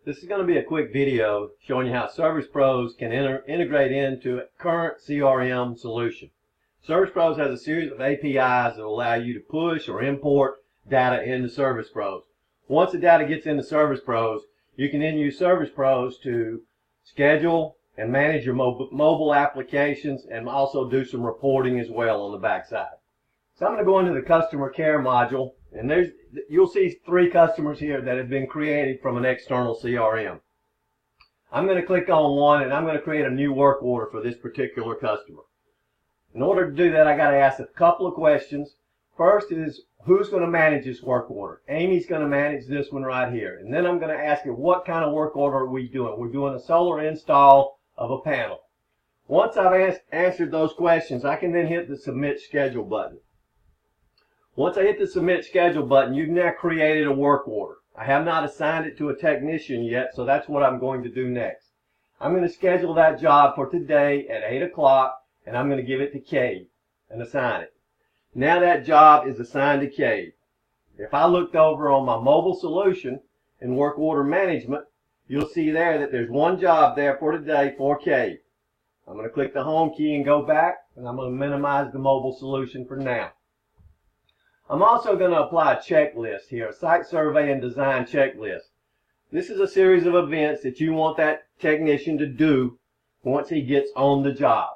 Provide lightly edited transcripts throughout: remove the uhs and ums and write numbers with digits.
This is going to be a quick video showing you how Service Proz can integrate into a current CRM solution. Service Proz has a series of APIs that will allow you to push or import data into Service Proz. Once the data gets into Service Proz, you can then use Service Proz to schedule and manage your mobile applications and also do some reporting as well on the backside. So I'm going to go into the customer care module, and you'll see 3 customers here that have been created from an external CRM. I'm going to click on one and I'm going to create a new work order for this particular customer. In order to do that, I got to ask a couple of questions. First is, who's going to manage this work order? Amy's going to manage this one right here. And then I'm going to ask her, what kind of work order are we doing? We're doing a solar install of a panel. Once I've answered those questions, I can then hit the Submit Schedule button. Once I hit the Submit Schedule button, you've now created a work order. I have not assigned it to a technician yet, so that's what I'm going to do next. I'm going to schedule that job for today at 8 o'clock, and I'm going to give it to Cade and assign it. Now that job is assigned to Cade. If I looked over on my mobile solution in work order management, you'll see there that there's one job there for today for Cade. I'm going to click the home key and go back, and I'm going to minimize the mobile solution for now. I'm also going to apply a checklist here, a site survey and design checklist. This is a series of events that you want that technician to do once he gets on the job.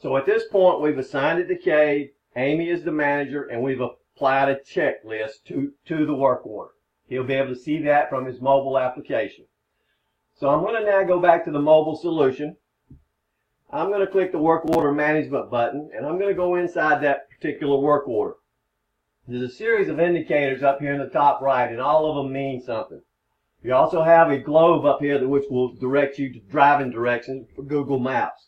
So at this point, we've assigned it to Cade, Amy is the manager, and we've applied a checklist to the work order. He'll be able to see that from his mobile application. So I'm going to now go back to the mobile solution. I'm going to click the work order management button, and I'm going to go inside that particular work order. There's a series of indicators up here in the top right, and all of them mean something. You also have a globe up here which will direct you to driving directions for Google Maps.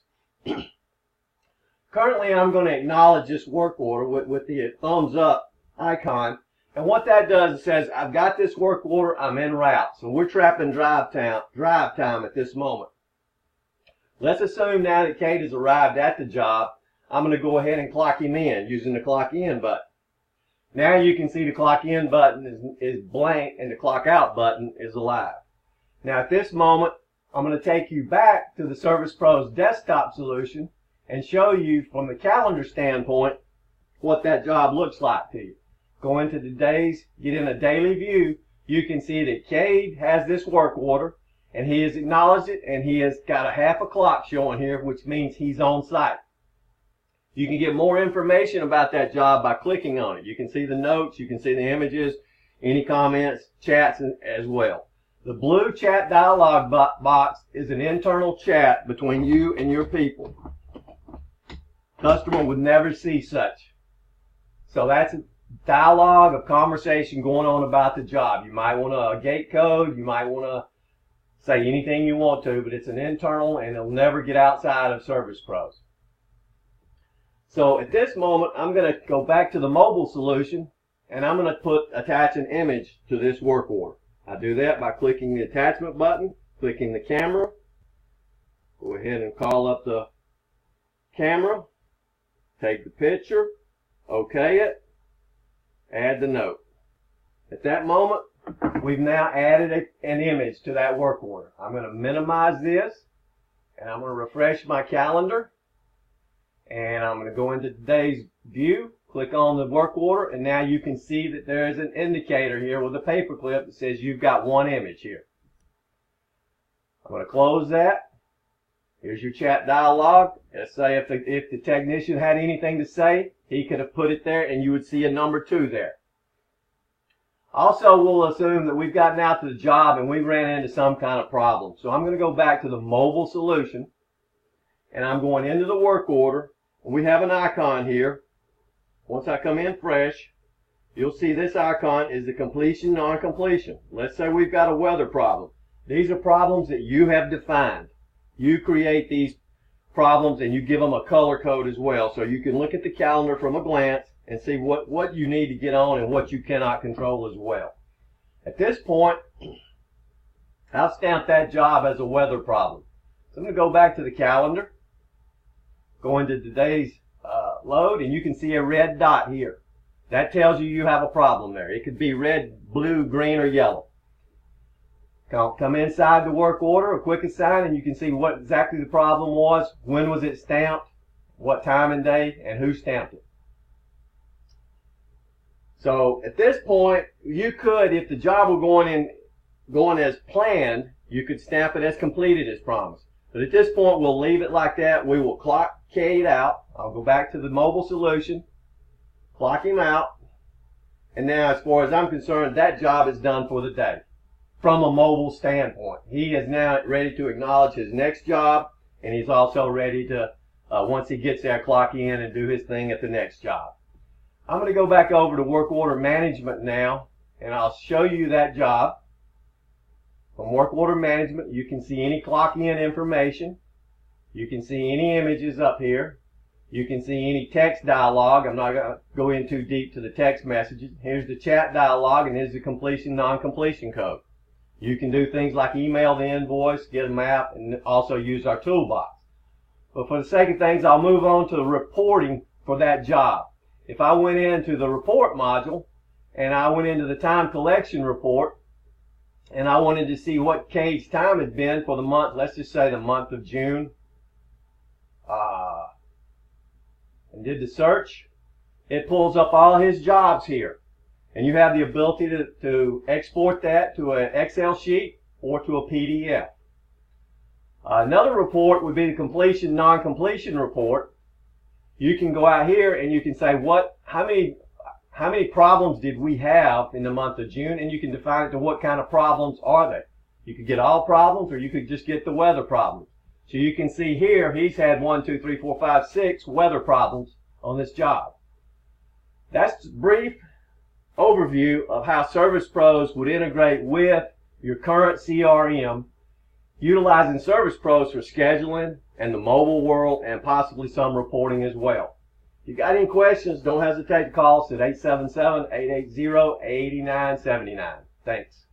Currently, I'm going to acknowledge this work order with the thumbs up icon. And what that does, it says, I've got this work order, I'm en route. So we're trapping drive time at this moment. Let's assume now that Cade has arrived at the job. I'm going to go ahead and clock him in using the clock in button. Now you can see the clock in button is blank and the clock out button is alive. Now at this moment, I'm going to take you back to the Service Proz desktop solution and show you from the calendar standpoint what that job looks like to you. Go into today's, get in a daily view. You can see that Cade has this work order and he has acknowledged it, and he has got a half a clock showing here, which means he's on site. You can get more information about that job by clicking on it. You can see the notes, you can see the images, any comments, chats as well. The blue chat dialog box is an internal chat between you and your people. Customer would never see such. So that's a dialogue of conversation going on about the job. You might want a gate code, you might want to say anything you want to, but it's an internal and it'll never get outside of Service Proz. So at this moment, I'm going to go back to the mobile solution, and I'm going to attach an image to this work order. I do that by clicking the attachment button, clicking the camera. Go ahead and call up the camera, take the picture, OK it, add the note. At that moment, we've now added an image to that work order. I'm going to minimize this, and I'm going to refresh my calendar. And I'm going to go into today's view, click on the work order, and now you can see that there is an indicator here with a paperclip that says you've got one image here. I'm going to close that. Here's your chat dialog. Let's say if the technician had anything to say, he could have put it there and you would see a number 2 there. Also, we'll assume that we've gotten out to the job and we ran into some kind of problem. So I'm going to go back to the mobile solution, and I'm going into the work order. We have an icon here. Once I come in fresh, you'll see this icon is the completion, non-completion. Let's say we've got a weather problem. These are problems that you have defined. You create these problems and you give them a color code as well, so you can look at the calendar from a glance and see what you need to get on and what you cannot control as well. At this point, I'll stamp that job as a weather problem. So I'm going to go back to the calendar. Go into today's load, and you can see a red dot here. That tells you you have a problem there. It could be red, blue, green, or yellow. Come inside the work order, a quick assign, and you can see what exactly the problem was, when was it stamped, what time and day, and who stamped it. So at this point, you could, if the job were going as planned, you could stamp it as completed as promised. But at this point, we'll leave it like that. We will clock Cade out. I'll go back to the mobile solution, clock him out, and now as far as I'm concerned, that job is done for the day. From a mobile standpoint, he is now ready to acknowledge his next job, and he's also ready to, once he gets there, clock in and do his thing at the next job. I'm going to go back over to work order management now, and I'll show you that job. From work order management, you can see any clock in information. You can see any images up here. You can see any text dialogue. I'm not going to go in too deep to the text messages. Here's the chat dialogue, and here's the completion, non-completion code. You can do things like email the invoice, get a map, and also use our toolbox. But for the sake of things, I'll move on to the reporting for that job. If I went into the report module, and I went into the time collection report, and I wanted to see what Cade's time had been for the month, let's just say the month of June, and did the search, it pulls up all his jobs here. And you have the ability to export that to an Excel sheet or to a PDF. Another report would be the completion, non-completion report. You can go out here and you can say how many problems did we have in the month of June, and you can define it to what kind of problems are they. You could get all problems, or you could just get the weather problems. So you can see here he's had 1, 2, 3, 4, 5, 6 weather problems on this job. That's brief overview of how Service Proz would integrate with your current CRM, utilizing Service Proz for scheduling and the mobile world, and possibly some reporting as well. If you got any questions, don't hesitate to call us at 877-880-8979. Thanks.